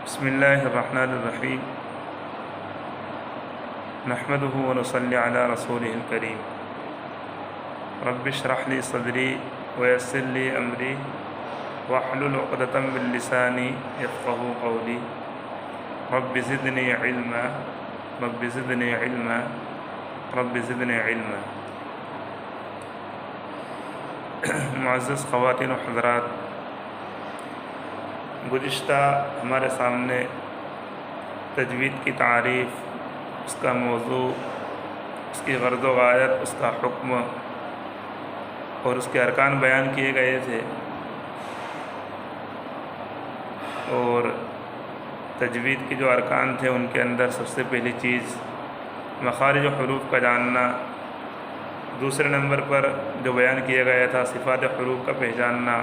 بسم اللہ الرحمن الرحیم نحمدہ ونصلی علی رسولہ الکریم رب اشرح لی صدری ویسر لی امری واحلل عقدۃ من لسانی یفقہوا قولی رب زدنی علما رب زدنی علما رب زدنی علما۔ معزز خواتین و حضرات، گزشتہ ہمارے سامنے تجوید کی تعریف، اس کا موضوع، اس کی غرض و غایت، اس کا حکم اور اس کے ارکان بیان کیے گئے تھے، اور تجوید کے جو ارکان تھے ان کے اندر سب سے پہلی چیز مخارج و حروف کا جاننا، دوسرے نمبر پر جو بیان کیا گیا تھا صفات حروف کا پہچاننا،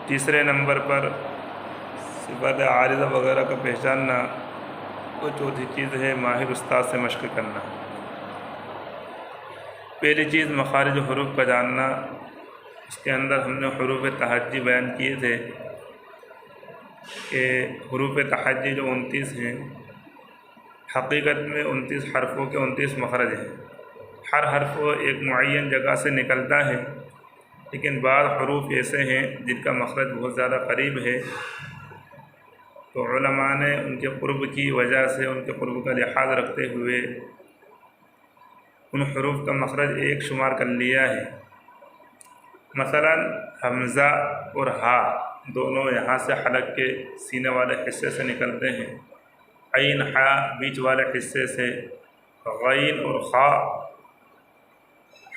تیسرے نمبر پر صفات عارضہ وغیرہ کا پہچاننا، اور چوتھی چیز ہے ماہر استاد سے مشق کرنا۔ پہلی چیز مخارج حروف کا جاننا، اس کے اندر ہم نے حروف تہجی بیان کیے تھے کہ حروف تہجی جو 29 ہیں، حقیقت میں 29 حرفوں کے 29 مخرج ہیں۔ ہر حرف ایک معین جگہ سے نکلتا ہے، لیکن بعض حروف ایسے ہیں جن کا مخرج بہت زیادہ قریب ہے، تو علماء نے ان کے قرب کی وجہ سے، ان کے قرب کا لحاظ رکھتے ہوئے ان حروف کا مخرج ایک شمار کر لیا ہے۔ مثلا حمزہ اور ہا دونوں یہاں سے حلق کے سینے والے حصے سے نکلتے ہیں، عین ہا بیچ والے حصے سے، غین اور خا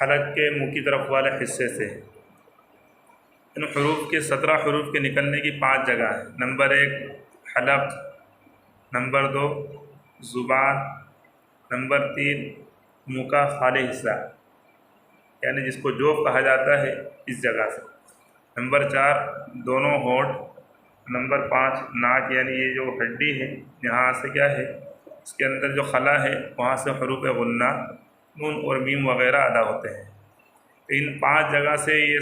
حلق کے منہ کی طرف والے حصے سے۔ ان حروف کے 17 حروف کے نکلنے کی 5 جگہ ہیں۔ نمبر 1 حلق، نمبر 2 زبان، نمبر 3 منہ کا خالی حصہ یعنی جس کو جوف کہا جاتا ہے، اس جگہ سے، نمبر 4 دونوں ہونٹ، نمبر 5 ناک یعنی یہ جو ہڈی ہے یہاں سے کیا ہے، اس کے اندر جو خلا ہے وہاں سے حروف غنہ نون اور میم وغیرہ ادا ہوتے ہیں۔ تو ان 5 جگہ سے یہ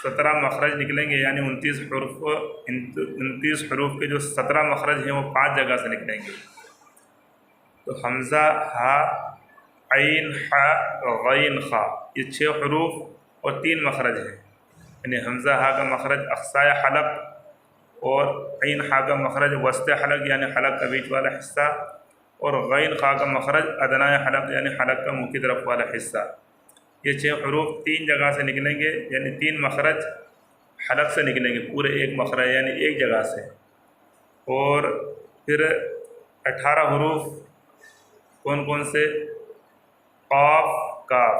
17 مخرج نکلیں گے، یعنی 29 حروف کے جو 17 مخرج ہیں وہ 5 جگہ سے نکلیں گے۔ تو حمزہ، ہا، عین، ہا، غین، خا، یہ 6 حروف اور 3 مخرج ہیں، یعنی حمزہ ہا کا مخرج اقصای حلق، اور عین ہا کا مخرج وسط حلق یعنی حلق کا بیچ والا حصہ، اور غین خا کا مخرج ادنائے حلق یعنی حلق کا منہ کی طرف والا حصہ۔ یہ 6 حروف 3 جگہ سے نکلیں گے، یعنی 3 مخرج حلق سے نکلیں گے، پورے ایک مخرج یعنی ایک جگہ سے۔ اور پھر 18 حروف کون کون سے؟ قاف، کاف،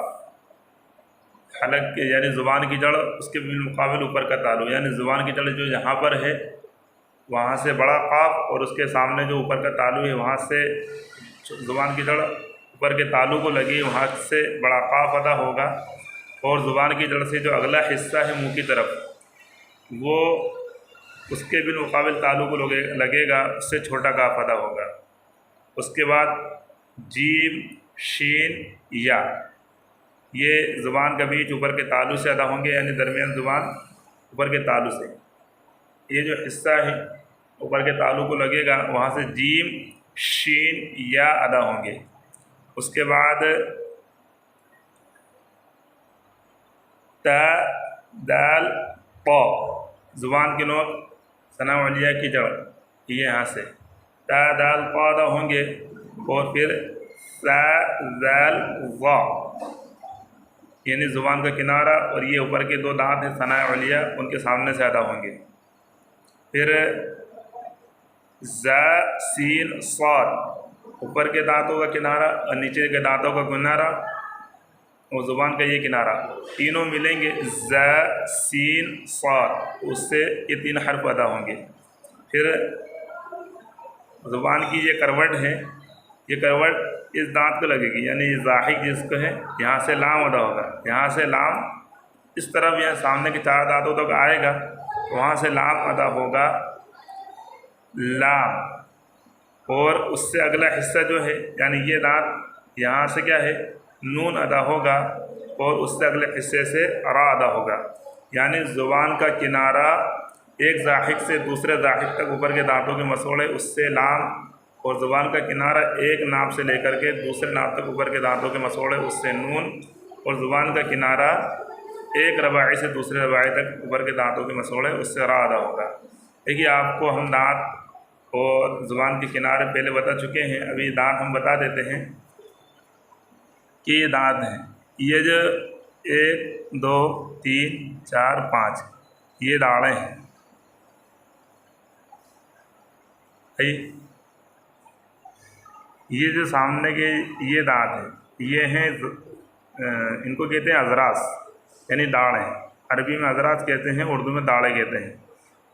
حلق کے یعنی زبان کی جڑ، اس کے بالمقابل اوپر کا تالو، یعنی زبان کی جڑ جو یہاں پر ہے وہاں سے بڑا قاف، اور اس کے سامنے جو اوپر کا تالو ہے وہاں سے زبان کی جڑ اوپر کے تالو کو لگی، وہاں سے بڑا قاف ادا ہوگا، اور زبان کی جڑ سے جو اگلا حصہ ہے منہ کی طرف وہ اس کے بالمقابل تالو کو لگے گا، اس سے چھوٹا قاف ادا ہوگا۔ اس کے بعد جیم، شین، یا، یہ زبان کا بیچ اوپر کے تالو سے ادا ہوں گے، یعنی درمیان زبان اوپر کے تالو سے، یہ جو حصہ ہے اوپر کے تالو کو لگے گا، وہاں سے جیم، شین، یا ادا ہوں گے۔ اس کے بعد تا، دال، قا، زبان کے نوک ثنا علیہ کی جڑ، یہ یہاں سے تا، دال، قا ادا ہوں گے، اور پھر سا، زال، ظا، یعنی زبان کا کنارہ اور یہ اوپر کے 2 دانت ہیں ثنا علیہ، ان کے سامنے سے ادا ہوں گے۔ پھر زا، سین، صاد، اوپر کے دانتوں کا کنارہ اور نیچے کے دانتوں کا کنارہ اور زبان کا یہ کنارہ، تینوں ملیں گے، زا، سین، صاد، اس سے یہ 3 حرف ادا ہوں گے۔ پھر زبان کی یہ کروٹ ہے، یہ کروٹ اس دانت کو لگے گی، یعنی یہ ضاحک جس کو ہے، یہاں سے لام ادا ہوگا، یہاں سے لام اس طرف یہاں سامنے کے 4 دانتوں تک آئے گا، وہاں سے لام ادا ہوگا، لام، اور اس سے اگلا حصہ جو ہے یعنی یہ دانت یہاں سے کیا ہے، نون ادا ہوگا، اور اس سے اگلے حصے سے را ادا ہوگا، یعنی زبان کا کنارہ ایک ضاحک سے دوسرے ضاحک تک اوپر کے دانتوں کے مسوڑے، اس سے لام اور زبان کا کنارہ ایک ناف سے لے کر کے دوسرے ناف تک اوپر کے دانتوں کے مسوڑے، اس سے نون اور زبان کا کنارہ ایک رباعی سے دوسرے رباعی تک اوپر کے دانتوں کے مسوڑے، اس سے را ادا ہوگا۔ دیکھیے آپ کو ہم دانت اور زبان کے کنارے پہلے بتا چکے ہیں، ابھی دانت ہم بتا دیتے ہیں کہ یہ دانت ہیں، یہ جو 1 2 3 4 5 یہ داڑیں ہیں، یہ جو سامنے کے یہ دانت ہیں یہ ہیں ان کو کہتے ہیں اضراس، یعنی داڑیں، عربی میں اضراس کہتے ہیں، اردو میں داڑیں کہتے ہیں۔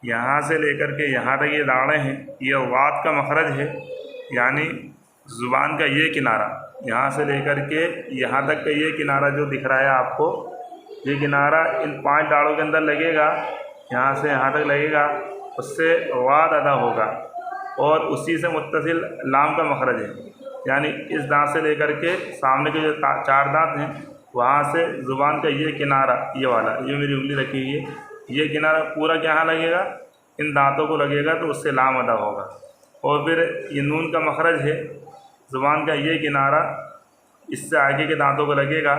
یہاں سے لے کر کے یہاں تک یہ داڑیں ہیں، یہ واد کا مخرج ہے، یعنی زبان کا یہ کنارہ، یہاں سے لے کر کے یہاں تک کا یہ کنارہ جو دکھ رہا ہے آپ کو، یہ کنارہ ان 5 داڑوں کے اندر لگے گا، یہاں سے یہاں تک لگے گا، اس سے واد ادا ہوگا، اور اسی سے متصل لام کا مخرج ہے، یعنی اس دانت سے لے کر کے سامنے کے جو 4 دانت ہیں وہاں سے زبان کا یہ کنارہ، یہ والا، یہ میری انگلی رکھی ہوئی ہے، یہ کنارہ پورا کہاں لگے گا، ان دانتوں کو لگے گا، تو اس سے لام ادا ہوگا۔ اور پھر یہ نون کا مخرج ہے، زبان کا یہ کنارہ اس سے آگے کے دانتوں کو لگے گا،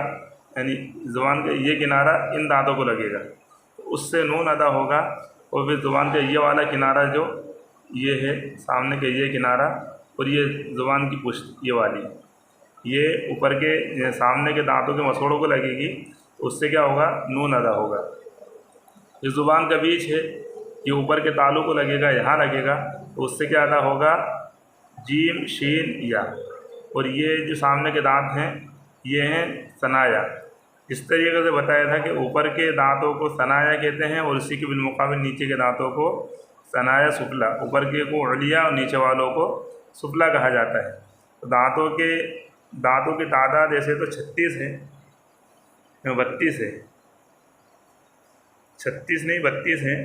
یعنی زبان کا یہ کنارہ ان دانتوں کو لگے گا، اس سے نون ادا ہوگا۔ اور پھر زبان کا یہ والا کنارہ جو یہ ہے، سامنے کا یہ کنارہ، اور یہ زبان کی پشت یہ والی، یہ اوپر کے سامنے کے دانتوں کے مسوڑوں کو لگے گی، اس سے کیا ہوگا، نون ادا ہوگا۔ یہ زبان کا بیچ ہے، یہ اوپر کے تالو کو لگے گا، یہاں لگے گا، تو اس سے کیا ادا ہوگا، جیم شین یا۔ اور یہ جو سامنے کے دانت ہیں یہ ہیں ثنایا۔ اس طریقے سے بتایا تھا کہ اوپر کے دانتوں کو ثنایا کہتے ہیں، اور اسی کے بالمقابل نیچے کے دانتوں کو ثنایا سفلا، اوپر کے کو علیا اور نیچے والوں کو سفلا کہا جاتا ہے۔ تو دانتوں کی تعداد ایسے تو 36 ہے، 32 ہے، 36 نہیں 32 ہیں،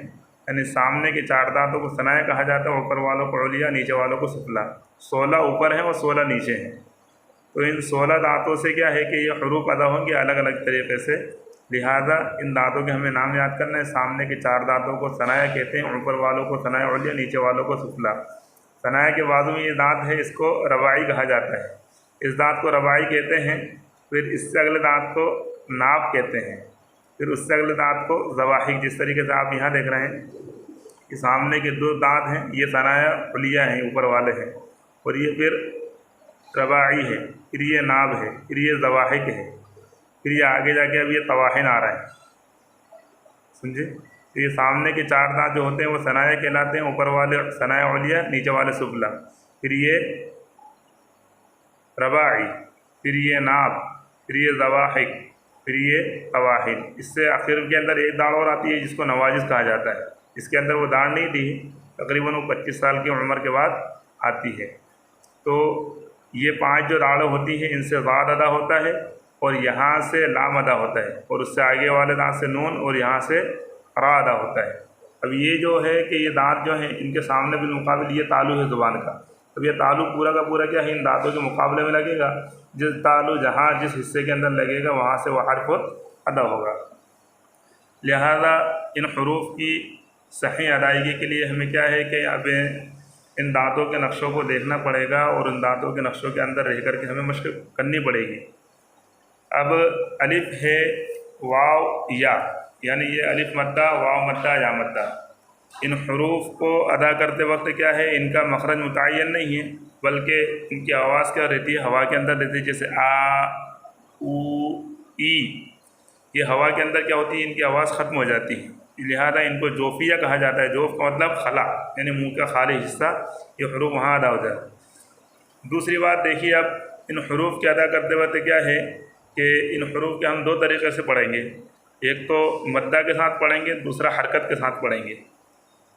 یعنی سامنے کے 4 دانتوں کو ثنایا کہا جاتا ہے، اوپر والوں کو علیا، نیچے والوں کو سفلا۔ 16 اوپر ہیں اور 16 نیچے ہیں۔ تو ان 16 دانتوں سے کیا ہے کہ یہ حروف ادا ہوں گے الگ الگ طریقے سے، لہٰذا ان دانتوں کے ہمیں نام یاد کرنا ہے۔ سامنے کے 4 دانتوں کو ثنایا کہتے ہیں، اوپر والوں کو ثنایا علیا، نیچے والوں کو سفلا۔ ثنایا کے بازو میں یہ دانت ہے، اس کو رباعی کہا جاتا ہے، اس دانت کو رباعی کہتے ہیں۔ پھر اس سے اگلے دانت کو ناب کہتے ہیں، پھر اس سے اگلے دانت کو ضواحک، جس طریقے سے آپ یہاں دیکھ رہے ہیں کہ سامنے کے 2 دانت ہیں، یہ ثنایا علیا ہیں، اوپر والے ہیں، اور یہ پھر رباعی ہے، پھر یہ ناب ہے، پھر یہ ضواحک ہے، پھر یہ آگے جا کے اب یہ طواحن آ رہا ہے، سمجھے؟ تو یہ سامنے کے 4 دانت جو ہوتے ہیں وہ ثنایا کہلاتے ہیں، اوپر والے ثنایا علیا، نیچے والے سفلا، پھر یہ رباعی، پھر یہ ناب، پھر یہ ضواحک، پھر یہ طواحن۔ اس سے آخر کے اندر ایک داڑ اور آتی ہے جس کو نواجز کہا جاتا ہے، اس کے اندر وہ داڑھ نہیں تھی، تقریباً وہ 25 سال کی عمر کے بعد آتی ہے۔ تو یہ 5 جو داڑیں ہوتی ہیں ان سے ضاد ادا ہوتا ہے، اور یہاں سے لام ادا ہوتا ہے، اور اس سے آگے والے دانت سے نون، اور یہاں سے را ادا ہوتا ہے۔ اب یہ جو ہے کہ یہ دانت جو ہیں ان کے سامنے بالمقابل یہ تالو ہے زبان کا، اب یہ تالو پورا کا پورا کیا ہے، ان دانتوں کے مقابلے میں لگے گا، جس تالو جہاں جس حصے کے اندر لگے گا وہاں سے وہ حرف ادا ہوگا۔ لہذا ان حروف کی صحیح ادائیگی کے لیے ہمیں کیا ہے کہ اب ان دانتوں کے نقشوں کو دیکھنا پڑے گا، اور ان دانتوں کے نقشوں کے اندر رہ کر کے ہمیں مشق کرنی پڑے گی۔ اب الف ہے، واو یا، یعنی یہ الف مدہ، واو مدہ، یا مدہ، ان حروف کو ادا کرتے وقت کیا ہے، ان کا مخرج متعین نہیں ہے، بلکہ ان کی آواز کیا رہتی ہے، ہوا کے اندر رہتی ہے، جیسے آ، او، ای، یہ ہوا کے اندر کیا ہوتی ہے، ان کی آواز ختم ہو جاتی ہے، لہذا ان کو جوفیہ کہا جاتا ہے۔ جوف کا مطلب خلا، یعنی منہ کا خالی حصہ، یہ حروف وہاں ادا ہو جاتا ہے۔ دوسری بات دیکھیے، اب ان حروف کے ادا کرتے وقت کیا ہے کہ ان حروف کے ہم 2 طریقے سے پڑھیں گے، ایک تو مدہ کے ساتھ پڑھیں گے، دوسرا حرکت کے ساتھ پڑھیں گے۔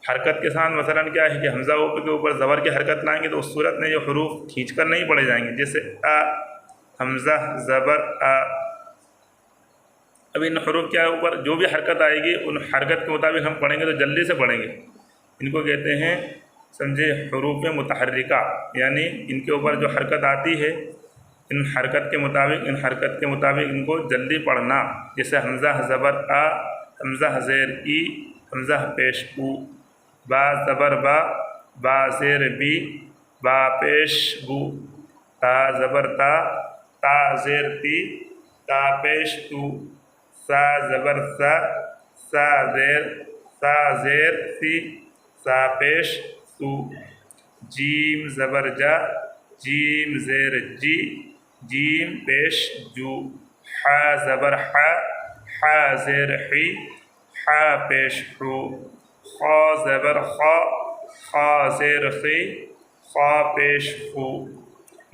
حرکت کے ساتھ مثلا کیا ہے کہ حمزہ کے اوپر زبر کی حرکت لائیں گے تو اس صورت میں یہ حروف کھینچ کر نہیں پڑھے جائیں گے، جیسے ا، حمزہ زبر ا۔ اب ان حروف کیا اوپر جو بھی حرکت آئے گی ان حرکت کے مطابق ہم پڑھیں گے تو جلدی سے پڑھیں گے، ان کو کہتے ہیں سمجھے حروف متحرکہ، یعنی ان کے اوپر جو حرکت آتی ہے ان حرکت کے مطابق ان کو جلدی پڑھنا، جیسے حمزہ زبر ا، حمزہ زیر ای، حمزہ پیش او، با زبر با، با زیر بی، با پیش بو، تا زبر تا، تا زیر تی، تا پیش تو، سا زبر سا، سا زیر سی، سا پیش سو، جیم زبر جا، جیم زیر جی، جیم پیش جو، حا زبر حا، حا زیر حی، حا پیش حو، خا زبر خا، خا زیر خی، خا پیش خو،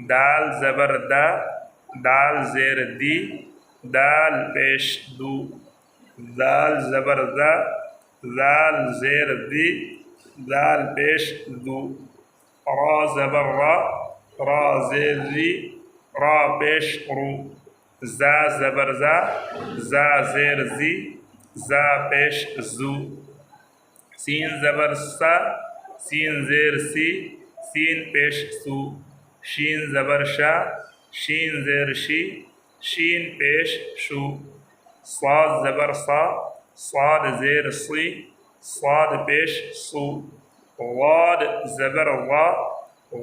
دال زبر دا، دال زیر دی، دال پیش دو، دال زبر دا، دال زیر دی، دال پیش دو، را زبر را، را زیر ری، را پیش رو، زا زبر زا، زا زیر زی، زا پیش زو، سین زبر سا، سین زیر سی، سین پیش سو، شین زبر شا، شین زیر شی، شین پیش شو، صاد زبر صا، صاد زیر سی، صاد پیش سو، غاد زبر غا،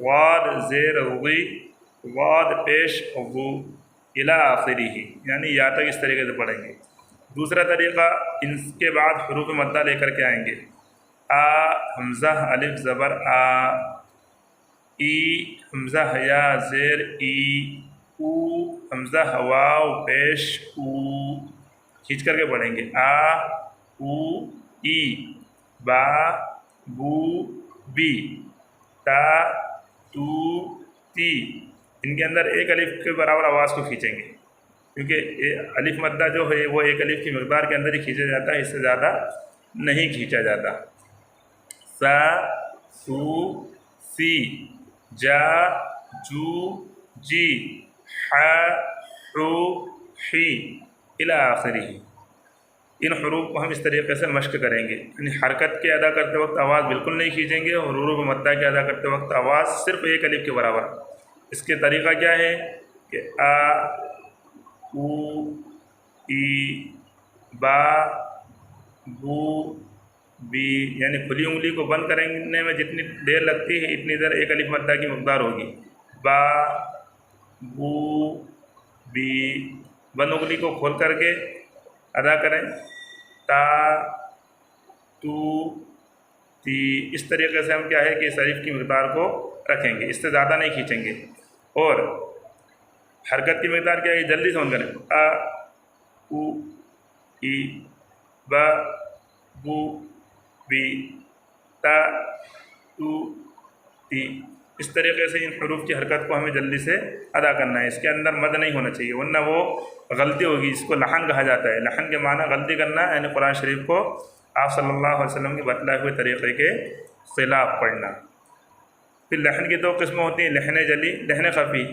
غاد زیر غی، غاد پیش غو، الی آخرہ، یعنی یا تک اس طریقے سے پڑھیں گے۔ دوسرا طریقہ، ان کے بعد حروف مدہ لے کر کے آئیں گے۔ آ حمزہ الف زبر آ، ای حمزہ یا زیر ای، او حمزہ واو پیش او، کھینچ کر کے پڑھیں گے۔ آ او ای، با بو بی، تا تو تی، ان کے اندر ایک الف کے برابر آواز کو کھینچیں گے، کیونکہ الف مدہ جو ہے وہ ایک الف کی مقدار کے اندر ہی کھینچا جاتا ہے، اس سے زیادہ نہیں کھینچا جاتا۔ سا سو سی، جا جو جی، حا حو حی، الی آخرہ۔ ان حروف کو ہم اس طریقے سے مشق کریں گے، یعنی حرکت کے ادا کرتے وقت آواز بالکل نہیں کھینچیں گے، اور حروف مدہ کے ادا کرتے وقت آواز صرف ایک الف کے برابر۔ اس کے طریقہ کیا ہے کہ آ او ای، با بو بی، یعنی کھلی انگلی کو بند کرنے میں جتنی دیر لگتی ہے اتنی دیر ایک الف مدہ کی مقدار ہوگی۔ با بو بی، بند انگلی کو کھول کر کے ادا کریں۔ تا تو تی، اس طریقے سے ہم کیا ہے کہ اس الف کی مقدار کو رکھیں گے، اس سے زیادہ نہیں کھینچیں گے۔ اور حرکت کی مقدار کیا ہے، جلدی سمجھ کریں۔ آ او ای، با بو بی، تا تو تی، اس طریقے سے ان حروف کی حرکت کو ہمیں جلدی سے ادا کرنا ہے۔ اس کے اندر مد نہیں ہونا چاہیے، ورنہ وہ غلطی ہوگی، اس کو لحن کہا جاتا ہے۔ لحن کے معنی غلطی کرنا، یعنی قرآن شریف کو آپ صلی اللہ علیہ وسلم کے بتلائے ہوئے طریقے کے خلاف پڑھنا۔ پھر لحن کی دو قسمیں ہوتی ہیں، لحن جلی، لحن خفی۔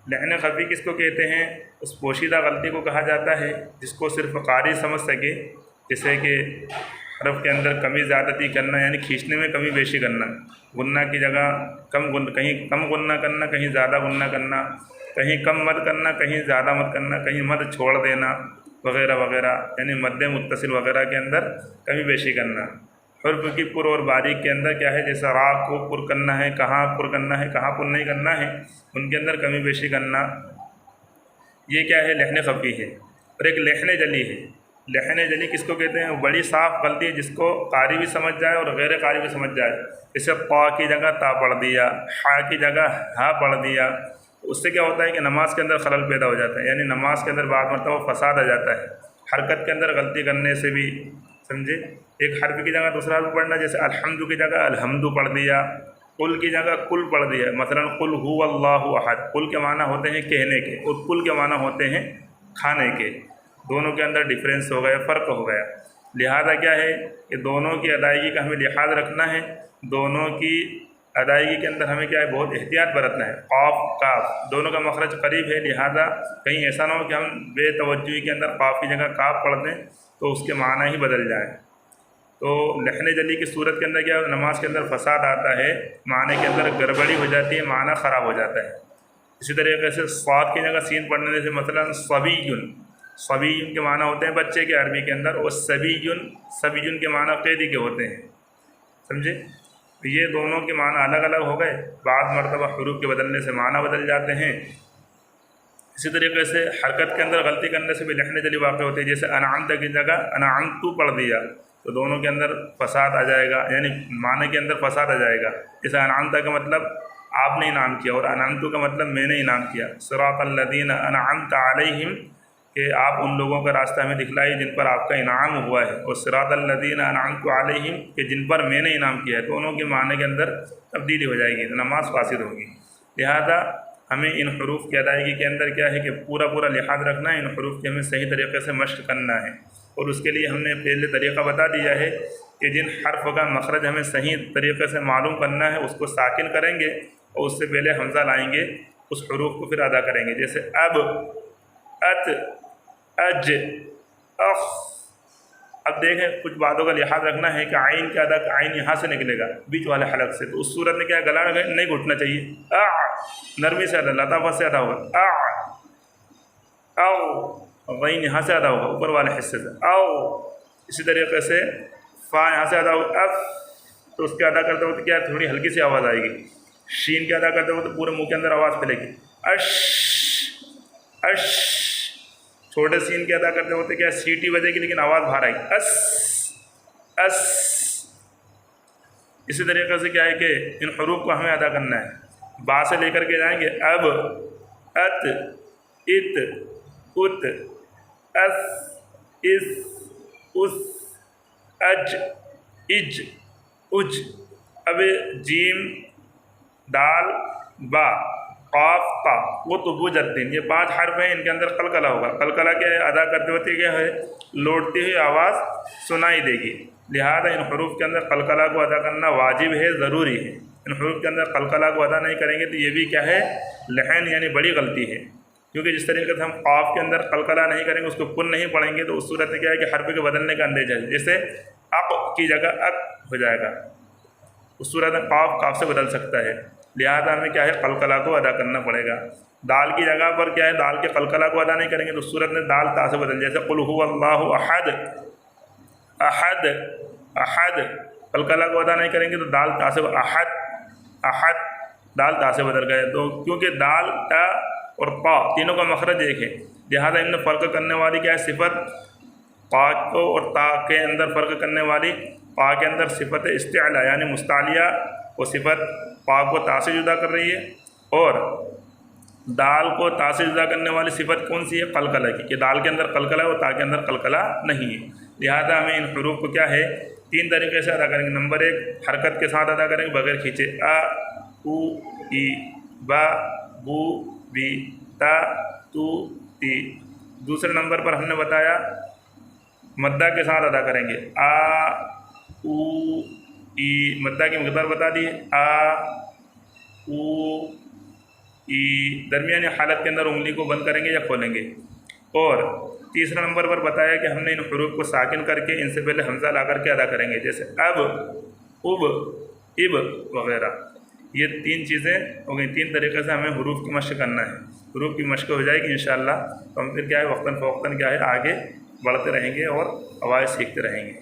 لحن خفی کس کو کہتے ہیں؟ اس پوشیدہ غلطی کو کہا جاتا ہے جس کو صرف قاری سمجھ سکے، جیسے کہ حرف کے اندر کمی زیادتی کرنا، یعنی کھینچنے میں کمی بیشی کرنا، غنہ کی جگہ کہیں کم غنہ کرنا، کہیں زیادہ غنہ کرنا، کہیں کم مد کرنا، کہیں زیادہ مد کرنا، کہیں مد چھوڑ دینا، وغیرہ وغیرہ، یعنی مد متصل وغیرہ کے اندر کمی بیشی کرنا۔ حرف کی پر اور باریک کے اندر کیا ہے، جیسے را کو پر کرنا ہے، کہاں پر کرنا ہے، کہاں پر نہیں کرنا ہے، ان کے اندر کمی بیشی کرنا، یہ کیا ہے، لحن خفی ہے۔ اور ایک لحن جلی ہے۔ لحن جلی کس کو کہتے ہیں؟ بڑی صاف غلطی ہے جس کو قاری بھی سمجھ جائے اور غیر قاری بھی سمجھ جائے، جیسے قا کی جگہ تا پڑھ دیا، حا کی جگہ ہا پڑھ دیا، اس سے کیا ہوتا ہے کہ نماز کے اندر خلل پیدا ہو جاتا ہے، یعنی نماز کے اندر بعض مرتبہ فساد آ جاتا ہے حرکت کے اندر غلطی کرنے سے بھی، سمجھے۔ ایک حرف کی جگہ دوسرا حرف پڑھنا، جیسے الحمد کی جگہ الحمد پڑھ دیا، قل کی جگہ کل پڑھ دیا، مثلا قل هو اللہ احد، قل کے معنی ہوتے ہیں کہنے کے اور کل کے معنی ہوتے ہیں کھانے کے، دونوں کے اندر ڈفرینس ہو گیا، فرق ہو گیا۔ لہذا کیا ہے کہ دونوں کی ادائیگی کا ہمیں لحاظ رکھنا ہے، دونوں کی ادائیگی کے اندر ہمیں کیا ہے، بہت احتیاط برتنا ہے۔ قاف کاف دونوں کا مخرج قریب ہے، لہذا کہیں ایسا نہ ہو کہ ہم بے توجہی کے اندر قاف کی جگہ کاف پڑھ دیں تو اس کے معنی ہی بدل جائیں۔ تو لحن جلی کی صورت کے اندر کیا نماز کے اندر فساد آتا ہے، معنی کے اندر گڑبڑی ہو جاتی ہے، معنی خراب ہو جاتا ہے۔ اسی طریقے سے صاد کی جگہ سین پڑھنے سے مثلا صبی، صبیٌ کے معنی ہوتے ہیں بچے کے عربی کے اندر، اور صبیٌ کے معنی قیدی کے ہوتے ہیں، سمجھے؟ تو یہ دونوں کے معنی الگ الگ ہو گئے، بعض مرتبہ حروف کے بدلنے سے معنی بدل جاتے ہیں۔ اسی طریقے سے حرکت کے اندر غلطی کرنے سے بھی لکھنے جلی واقع ہوتے ہیں، جیسے انعمت کی جگہ انعمت پڑھ دیا تو دونوں کے اندر فساد آ جائے گا، یعنی معنی کے اندر فساد آ جائے گا۔ جیسے انعمت کا مطلب آپ نے انعام کیا، اور انعمت کا مطلب میں نے انعام کیا۔ صراط الذین انعمت علیہم کہ آپ ان لوگوں کا راستہ ہمیں دکھلائیے جن پر آپ کا انعام ہوا ہے، اور صراط الذین انعمت علیہم کہ جن پر میں نے انعام کیا ہے، دونوں کے معنی کے اندر تبدیلی ہو جائے گی، نماز فاسد ہوگی۔ لہذا ہمیں ان حروف کی ادائیگی کے اندر کیا ہے کہ پورا لحاظ رکھنا ہے، ان حروف کی ہمیں صحیح طریقے سے مشق کرنا ہے، اور اس کے لیے ہم نے پہلے طریقہ بتا دیا ہے کہ جن حرف کا مخرج ہمیں صحیح طریقے سے معلوم کرنا ہے اس کو ساکن کریں گے، اور اس سے پہلے حمزہ لائیں گے، اس حروف کو پھر ادا کریں گے، جیسے اب، ات، اج، اخ۔ اب دیکھیں کچھ باتوں کا لحاظ رکھنا ہے کہ عین کا ادا عین یہاں سے نکلے گا بیچ والے حلق سے، تو اس صورت میں کیا گلا نہیں گھٹنا چاہیے، نرمی سے ادا، لطافت سے ادا ہوگا، او، غین یہاں سے ادا ہوگا اوپر والے حصے سے، او۔ اسی طریقے سے فا یہاں سے ادا ہوگا، اف، تو اس کے ادا کرتے وقت کیا تھوڑی ہلکی سی آواز آئے گی۔ شین کے ادا کرتے وقت پورے منہ کے اندر آواز پھیلے گی، اش، اش۔ چھوٹے سین کے ادا کرتے وقت کیا سیٹی بجے گی لیکن آواز باہر آئے گی، اس، اس۔ اسی طریقے سے کیا ہے کہ ان حروف کو ہمیں ادا کرنا ہے، با سے لے کر کے جائیں گے، اب، ات، ات، ات، اس، اس، اس، اج، اج، اج۔ اب جیم، دال، با، قاف، تا، قطب الدین، یہ 5 حرف ہیں، ان کے اندر قلقلہ ہوگا۔ قلقلہ کیا ہے؟ ادا کرتے ہوتے کیا ہے؟ لوٹتی ہوئی آواز سنائی دے گی، لہذا ان حروف کے اندر قلقلہ کو ادا کرنا واجب ہے، ضروری ہے۔ ان حروف کے اندر قلقلہ کو ادا نہیں کریں گے تو یہ بھی کیا ہے؟ لحن، یعنی بڑی غلطی ہے، کیونکہ جس طریقے سے ہم قاف کے اندر قلقلہ نہیں کریں گے، اس کو کن نہیں پڑھیں گے، تو اس صورت میں کیا ہے کہ حرف کے بدلنے کا اندیشہ ہے، جیسے اق کی جگہ اک ہو جائے گا، اس صورت میں قاف کاف سے بدل سکتا ہے، لہذا ہمیں کیا ہے؟ قلقلہ کو ادا کرنا پڑے گا۔ دال کی جگہ پر کیا ہے؟ دال کے قلقلہ کو ادا نہیں کریں گے تو اس صورت میں دال تا سے بدل، جیسے قل هو اللہ احد، احد، احد۔ قلقلہ کو ادا نہیں کریں گے تو دال تا سے احد، احد، دال تا سے بدل گئے، تو کیونکہ دال، تا اور قا تینوں کا مخرج ایک ہے، لہذا ان میں فرق کرنے والی کیا ہے؟ صفت قا کو اور تا کے اندر فرق کرنے والی، قا کے اندر صفت استعلا یعنی مستعلیہ، وہ صفت قا کو تا سے جدا کر رہی ہے، اور دال کو تا سے جدا کرنے والی صفت کون سی ہے؟ قلقلہ کی، کہ دال کے اندر قلقلہ ہے اور تا کے اندر قلقلہ نہیں ہے، لہذا ہمیں ان حروف کو کیا ہے؟ 3 طریقے سے ادا کریں گے۔ نمبر 1 حرکت کے ساتھ ادا کریں گے بغیر کھینچے، ا، او، ای، با، بو، بی، تا، تو، تی۔ دوسرے نمبر پر ہم نے بتایا مدہ کے ساتھ ادا کریں گے، آ، او، ای، مدہ کی مقدار بتا دی، آ، او، ای، درمیانی حالت کے اندر انگلی کو بند کریں گے یا کھولیں گے، اور تیسرے نمبر پر بتایا کہ ہم نے ان حروف کو ساکن کر کے ان سے پہلے حمزہ لا کر کے ادا کریں گے، جیسے اب، اب، اب وغیرہ۔ یہ 3 چیزیں ہو گئی، 3 طریقے سے ہمیں حروف کی مشق کرنا ہے۔ حروف کی مشق ہو جائے گی انشاءاللہ، تو ہم پھر کیا ہے وقتاً فوقتاً کیا ہے آگے بڑھتے رہیں گے اور قواعد سیکھتے رہیں گے۔